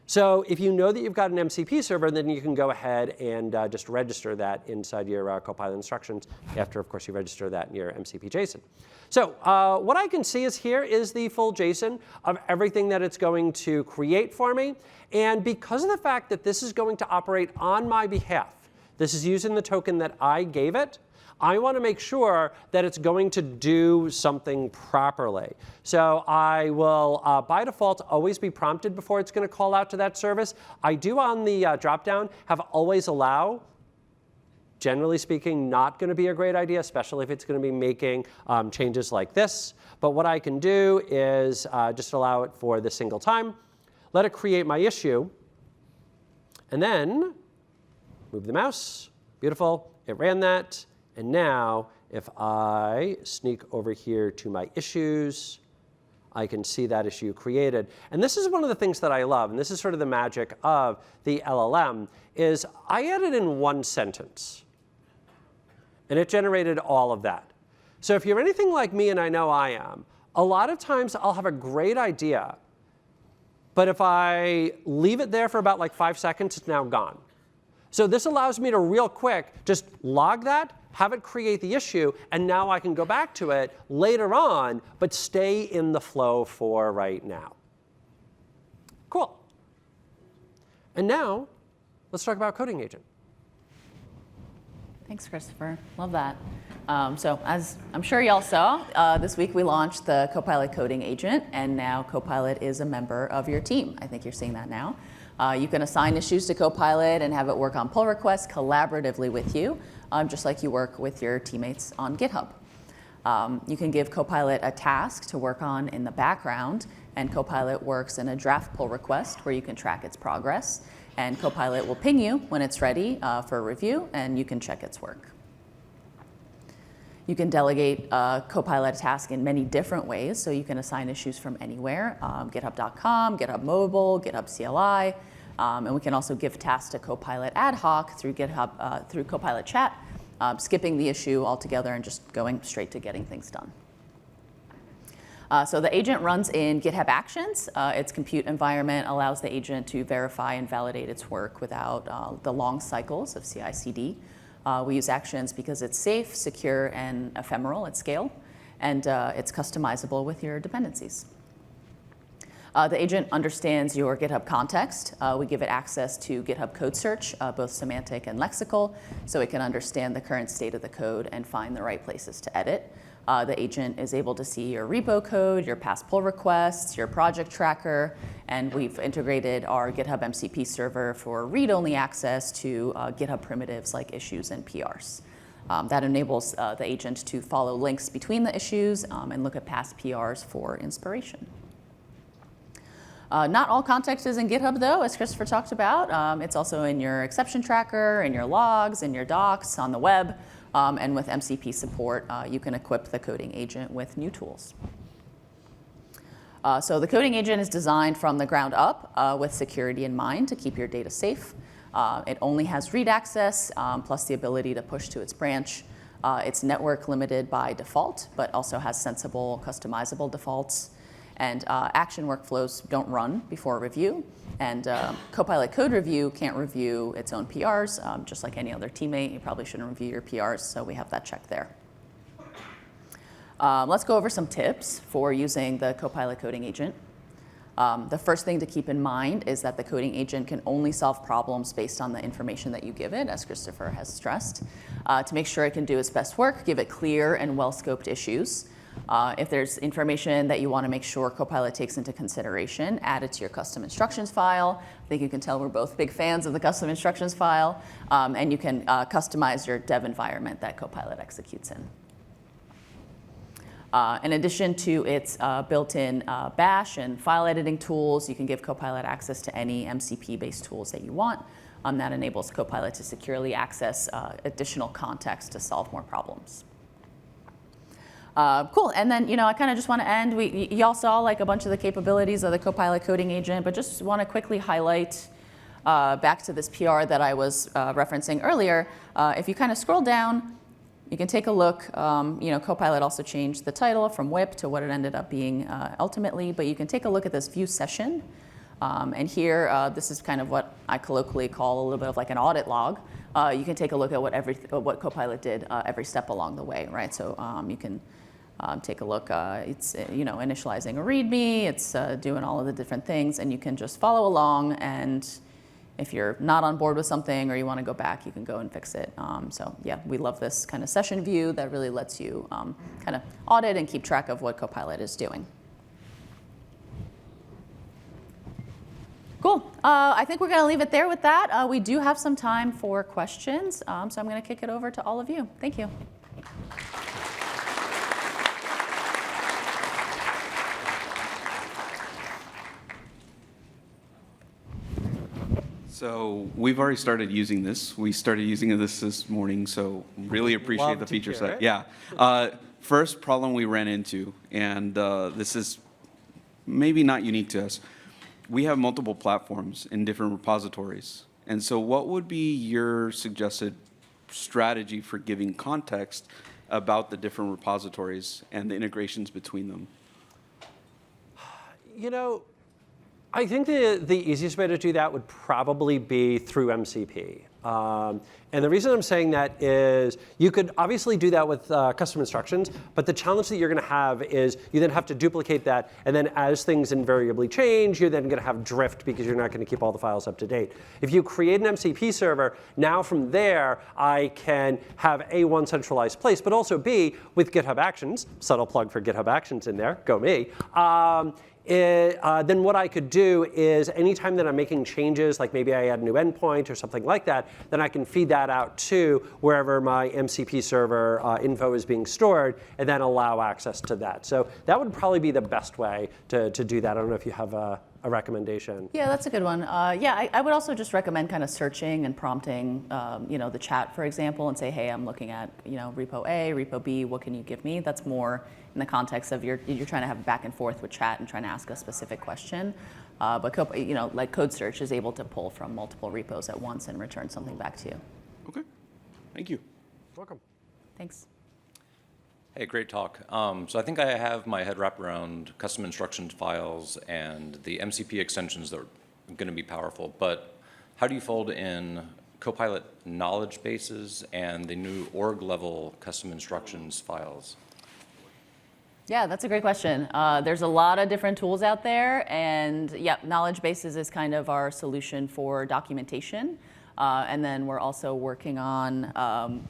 So if you know that you've got an MCP server, then you can go ahead and just register that inside your Copilot instructions after, of course, you register that in your MCP JSON. So what I can see is here is the full JSON of everything that it's going to create for me. And because of the fact that this is going to operate on my behalf, this is using the token that I gave it, I want to make sure that it's going to do something properly. So I will, by default, always be prompted before it's going to call out to that service. I do on the dropdown have always allow. Generally speaking, not going to be a great idea, especially if it's going to be making changes like this. But what I can do is just allow it for the single time, let it create my issue, and then move the mouse. Beautiful. It ran that. And now, if I sneak over here to my issues, I can see that issue created. And this is one of the things that I love, and this is sort of the magic of the LLM, is I added in one sentence, and it generated all of that. So if you're anything like me, and I know I am, a lot of times I'll have a great idea, but if I leave it there for about like 5 seconds, it's now gone. So this allows me to real quick just log that, have it create the issue, and now I can go back to it later on, but stay in the flow for right now. Cool. And now, let's talk about Coding Agent. Thanks, Christopher. Love that. So as I'm sure y'all saw, this week we launched the Copilot Coding Agent, and now Copilot is a member of your team. I think you're seeing that now. You can assign issues to Copilot and have it work on pull requests collaboratively with you, just like you work with your teammates on GitHub. You can give Copilot a task to work on in the background, and Copilot works in a draft pull request where you can track its progress. And Copilot will ping you when it's ready for a review, and you can check its work. You can delegate Copilot a task in many different ways, so you can assign issues from anywhere, GitHub.com, GitHub Mobile, GitHub CLI, and we can also give tasks to Copilot ad hoc through GitHub, through Copilot Chat skipping the issue altogether and just going straight to getting things done. So the agent runs in GitHub Actions. Its compute environment allows the agent to verify and validate its work without the long cycles of CI/CD. We use Actions because it's safe, secure, and ephemeral at scale, and it's customizable with your dependencies. The agent understands your GitHub context. We give it access to GitHub code search, both semantic and lexical, so it can understand the current state of the code and find the right places to edit. The agent is able to see your repo code, your past pull requests, your project tracker, and we've integrated our GitHub MCP server for read-only access to GitHub primitives like issues and PRs. That enables the agent to follow links between the issues and look at past PRs for inspiration. Not all context is in GitHub, though, as Christopher talked about. It's also in your exception tracker, in your logs, in your docs, on the web. And with MCP support, you can equip the coding agent with new tools. So the coding agent is designed from the ground up with security in mind to keep your data safe. It only has read access, plus the ability to push to its branch. It's network limited by default, but also has sensible, customizable defaults. And action workflows don't run before review. And Copilot Code Review can't review its own PRs. Just like any other teammate, you probably shouldn't review your PRs, so we have that check there. Let's go over some tips for using the Copilot coding agent. The first thing to keep in mind is that the coding agent can only solve problems based on the information that you give it, as Christopher has stressed. To make sure it can do its best work, give it clear and well-scoped issues. If there's information that you want to make sure Copilot takes into consideration, add it to your custom instructions file. I think you can tell we're both big fans of the custom instructions file. And you can customize your dev environment that Copilot executes in. In addition to its built-in bash and file editing tools, you can give Copilot access to any MCP-based tools that you want. That enables Copilot to securely access additional context to solve more problems. Cool, and then I kind of just want to end. Y'all saw like a bunch of the capabilities of the Copilot coding agent, but just want to quickly highlight back to this PR that I was referencing earlier. If you kind of scroll down, you can take a look. Copilot also changed the title from WIP to what it ended up being ultimately, but you can take a look at this view session. And here, this is kind of what I colloquially call a little bit of like an audit log. You can take a look at what Copilot did every step along the way, right? So you can take a look. It's initializing a README. It's doing all of the different things, and you can just follow along. And if you're not on board with something or you want to go back, you can go and fix it. So yeah, we love this kind of session view that really lets you kind of audit and keep track of what Copilot is doing. Cool. I think we're going to leave it there with that. We do have some time for questions, so I'm going to kick it over to all of you. Thank you. So we've already started using this. We started using this morning, so really appreciate the feature set. Yeah. First problem we ran into, and this is maybe not unique to us. We have multiple platforms in different repositories. And so what would be your suggested strategy for giving context about the different repositories and the integrations between them? I think the easiest way to do that would probably be through MCP. And the reason I'm saying that is you could obviously do that with custom instructions, but the challenge that you're going to have is you then have to duplicate that, and then as things invariably change, you're then going to have drift because you're not going to keep all the files up to date. If you create an MCP server, now from there, I can have A, one centralized place, but also B, with GitHub Actions, subtle plug for GitHub Actions in there, go me, then what I could do is anytime that I'm making changes, like maybe I add a new endpoint or something like that, then I can feed that out to wherever my MCP server info is being stored and then allow access to that. So that would probably be the best way to do that. I don't know if you have a recommendation. Yeah, that's a good one. I would also just recommend kind of searching and prompting, the chat, for example, and say, hey, I'm looking at, repo A, repo B, what can you give me? That's more in the context of you're trying to have back and forth with chat and trying to ask a specific question. But like code search is able to pull from multiple repos at once and return something back to you. Okay, thank you. Welcome. Thanks. Hey, great talk. So I think I have my head wrapped around custom instructions files and the MCP extensions that are going to be powerful, but how do you fold in Copilot knowledge bases and the new org level custom instructions files? Yeah, that's a great question. There's a lot of different tools out there, and yeah, knowledge bases is kind of our solution for documentation. And then we're also working on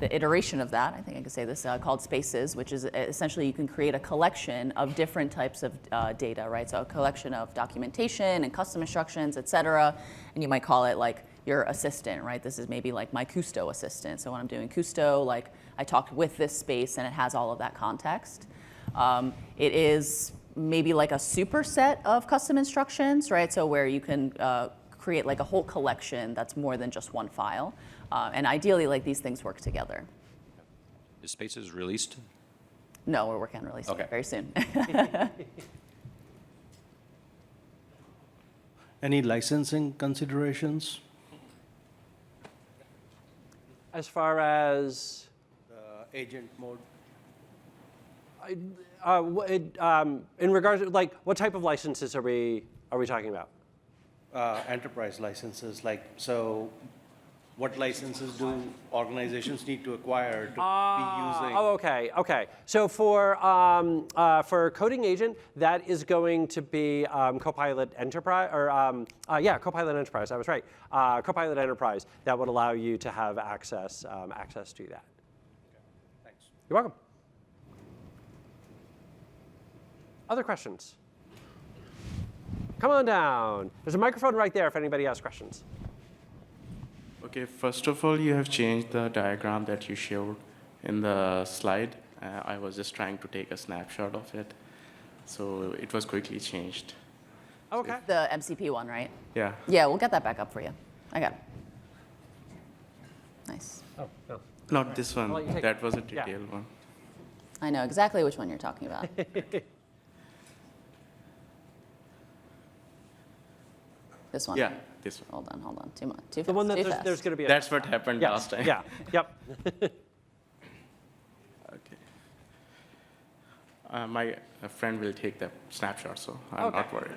the iteration of that, I think I could say this, called Spaces, which is essentially you can create a collection of different types of data, right? So a collection of documentation and custom instructions, et cetera. And you might call it like your assistant, right? This is maybe like my Custo assistant. So when I'm doing Custo, like I talked with this space and it has all of that context. It is maybe like a superset of custom instructions, right? So where you can create like a whole collection that's more than just one file. And ideally, like these things work together. Is Spaces released? No, we're working on releasing it very soon. Any licensing considerations? As far as Agent mode? in regards to like what type of licenses are we talking about? Enterprise licenses, like, so what licenses do organizations need to acquire to be using? Oh, okay. So for Coding Agent, that is going to be Copilot Enterprise, or Copilot Enterprise. I was right. Copilot Enterprise that would allow you to have access to that. Okay, thanks. You're welcome. Other questions? Come on down. There's a microphone right there if anybody has questions. Okay, first of all, you have changed the diagram that you showed in the slide. I was just trying to take a snapshot of it. So it was quickly changed. Okay. The MCP one, right? Yeah. Yeah, we'll get that back up for you. I got it. Nice. Oh, no. Not this one. I'll let you take That was a Yeah. detailed one. I know exactly which one you're talking about. This one. Yeah, this one. Hold on. Too much. Too fast. The one that too there's, fast. there's going to be a... That's what happened yeah, last time. Yeah, yep. Okay. My friend will take the snapshot, so I'm not worried.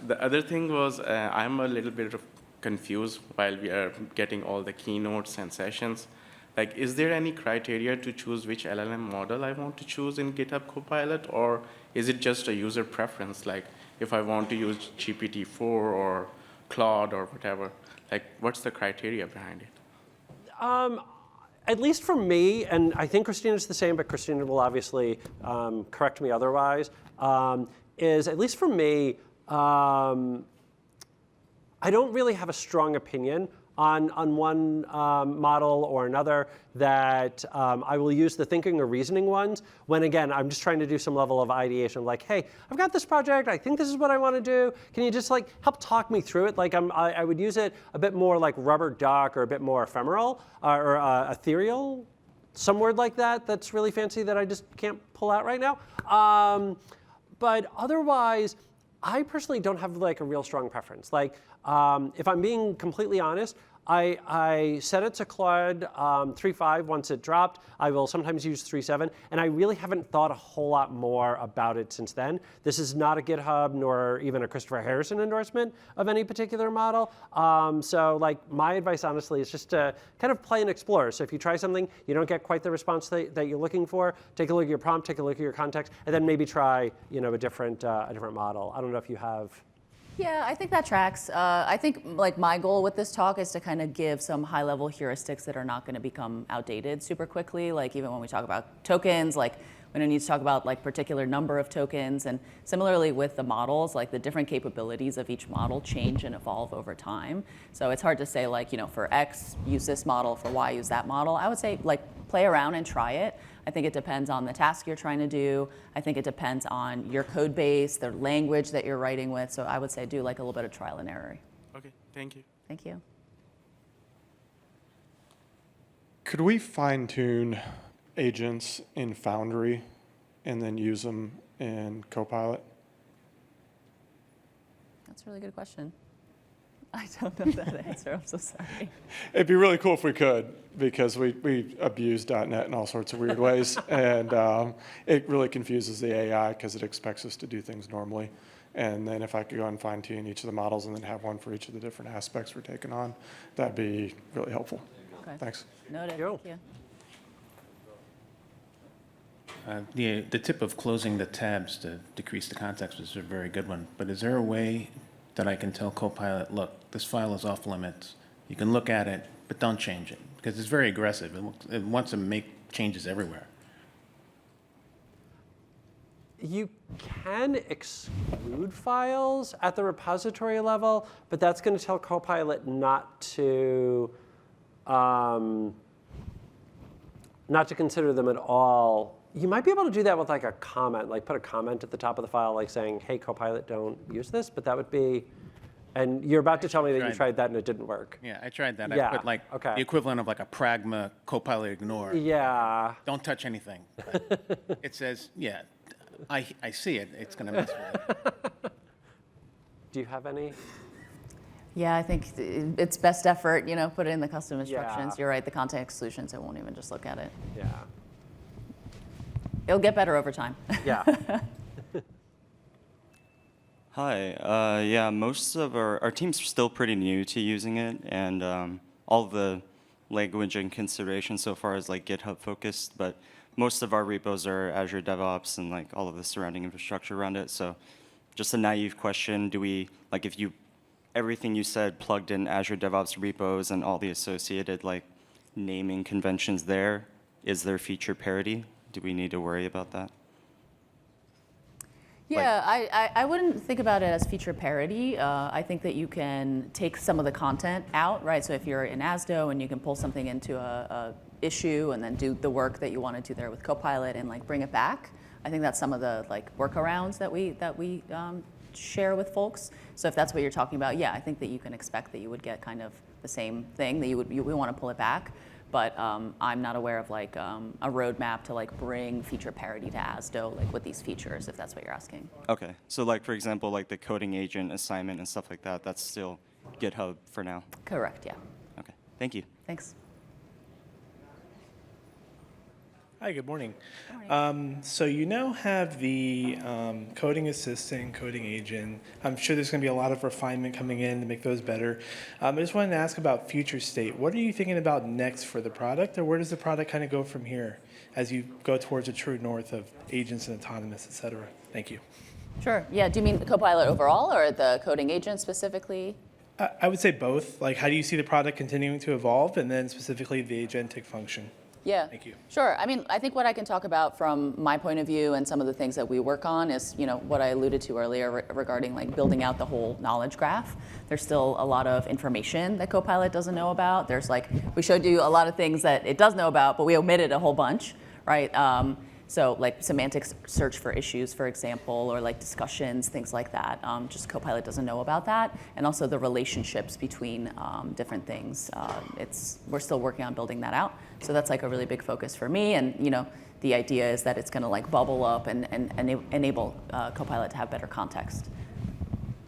The other thing was I'm a little bit confused while we are getting all the keynotes and sessions. Like, is there any criteria to choose which LLM model I want to choose in GitHub Copilot, or is it just a user preference? Like, if I want to use GPT-4 or Claude or whatever, like, what's the criteria behind it? At least for me, and I think Christina's the same, but Christina will obviously correct me otherwise, is at least for me, I don't really have a strong opinion on one model or another, that I will use the thinking or reasoning ones when, again, I'm just trying to do some level of ideation, like, hey, I've got this project, I think this is what I want to do. Can you just like help talk me through it? Like I would use it a bit more like rubber duck or a bit more ephemeral or ethereal, some word like that that's really fancy that I just can't pull out right now. But otherwise, I personally don't have like a real strong preference. Like, if I'm being completely honest, I set it to Claude 3.5 once it dropped. I will sometimes use 3.7, and I really haven't thought a whole lot more about it since then. This is not a GitHub nor even a Christopher Harrison endorsement of any particular model. So like my advice, honestly, is just to kind of play and explore. So if you try something, you don't get quite the response that you're looking for, take a look at your prompt, take a look at your context, and then maybe try a different model. I don't know if you have. Yeah, I think that tracks. I think like my goal with this talk is to kind of give some high-level heuristics that are not going to become outdated super quickly. Like even when we talk about tokens, like we don't need to talk about like particular number of tokens. And similarly with the models, like the different capabilities of each model change and evolve over time. So it's hard to say like, for X, use this model, for Y, use that model. I would say like play around and try it. I think it depends on the task you're trying to do. I think it depends on your code base, the language that you're writing with. So I would say do like a little bit of trial and error. Okay, thank you. Thank you. Could we fine-tune agents in Foundry and then use them in Copilot? That's a really good question. I don't know that answer. I'm so sorry. It'd be really cool if we could, because we abuse .NET in all sorts of weird ways, and it really confuses the AI because it expects us to do things normally. And then if I could go and fine tune each of the models and then have one for each of the different aspects we're taking on, that'd be really helpful. Okay. Thanks. Noted. Cool. Thank you. The tip of closing the tabs to decrease the context is a very good one, but is there a way that I can tell Copilot, look, this file is off limits, you can look at it, but don't change it, because it's very aggressive. It wants to make changes everywhere. You can exclude files at the repository level, but that's going to tell Copilot not to consider them at all. You might be able to do that with like a comment, like put a comment at the top of the file, like saying, "Hey, Copilot, don't use this." But that would be, and you're about to tell me that you tried that and it didn't work. Yeah, I tried that. Yeah, I put like okay. the equivalent of like a pragma Copilot ignore. Yeah. Don't touch anything. But it says, yeah, I see it. It's going to mess with it. Do you have any? Yeah, I think it's best effort, put it in the custom instructions. Yeah. You're right, the content exclusions, it won't even just look at it. Yeah. It'll get better over time. Yeah. Hi. Yeah, most of our team's still pretty new to using it, and all the language and consideration so far is like GitHub focused, but most of our repos are Azure DevOps and like all of the surrounding infrastructure around it. So just a naive question, do we, like if everything you said plugged in Azure DevOps repos and all the associated like naming conventions there, is there feature parity? Do we need to worry about that? Yeah, I wouldn't think about it as feature parity. I think that you can take some of the content out, right? So if you're in ASDO and you can pull something into a issue and then do the work that you want to do there with Copilot and like bring it back, I think that's some of the like workarounds that we share with folks. So if that's what you're talking about, yeah, I think that you can expect that you would get kind of the same thing, that we want to pull it back. But I'm not aware of like a roadmap to like bring feature parity to ASDO like with these features, if that's what you're asking. Okay, so like for example, like the coding agent assignment and stuff like that, that's still GitHub for now? Correct, yeah. Okay, thank you. Thanks. Hi, good morning. So you now have the coding assistant, coding agent. I'm sure there's going to be a lot of refinement coming in to make those better. I just wanted to ask about future state. What are you thinking about next for the product, or where does the product kind of go from here as you go towards a true north of agents and autonomous, et cetera? Thank you. Sure. Yeah. Do you mean Copilot overall or the coding agent specifically? I would say both. Like, how do you see the product continuing to evolve, and then specifically the agentic function? Yeah. Thank you. Sure. I mean, I think what I can talk about from my point of view and some of the things that we work on is, what I alluded to earlier regarding like building out the whole knowledge graph. There's still a lot of information that Copilot doesn't know about. There's like, we showed you a lot of things that it does know about, but we omitted a whole bunch, right? So like semantic search for issues, for example, or like discussions, things like that. Just Copilot doesn't know about that. And also the relationships between different things. We're still working on building that out. So that's like a really big focus for me. And the idea is that it's going to like bubble up and enable Copilot to have better context.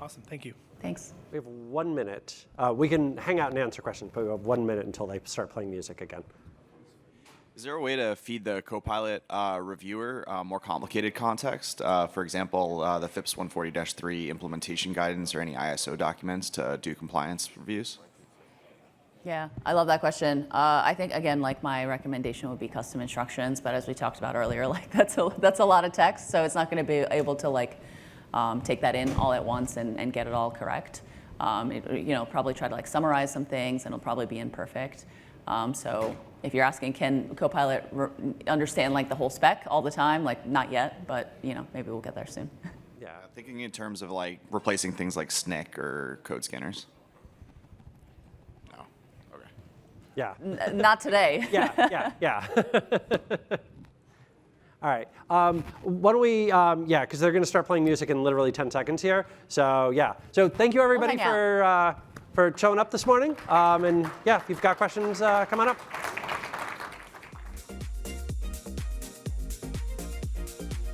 Awesome. Thank you. Thanks. We have 1 minute. We can hang out and answer questions, but we have 1 minute until they start playing music again. Is there a way to feed the Copilot reviewer more complicated context? For example, the FIPS 140-3 implementation guidance or any ISO documents to do compliance reviews? Yeah, I love that question. I think, again, like my recommendation would be custom instructions, but as we talked about earlier, like that's a lot of text, so it's not going to be able to like take that in all at once and get it all correct. Probably try to like summarize some things, and it'll probably be imperfect. So if you're asking, can Copilot understand like the whole spec all the time? Like not yet, but maybe we'll get there soon. Yeah, thinking in terms of like replacing things like SNCC or code scanners. No. Okay. Yeah. Not today. Yeah. All right. Why don't we, because they're going to start playing music in literally 10 seconds here. So yeah. So thank you everybody We'll hang out. for showing up this morning. And yeah, if you've got questions, come on up.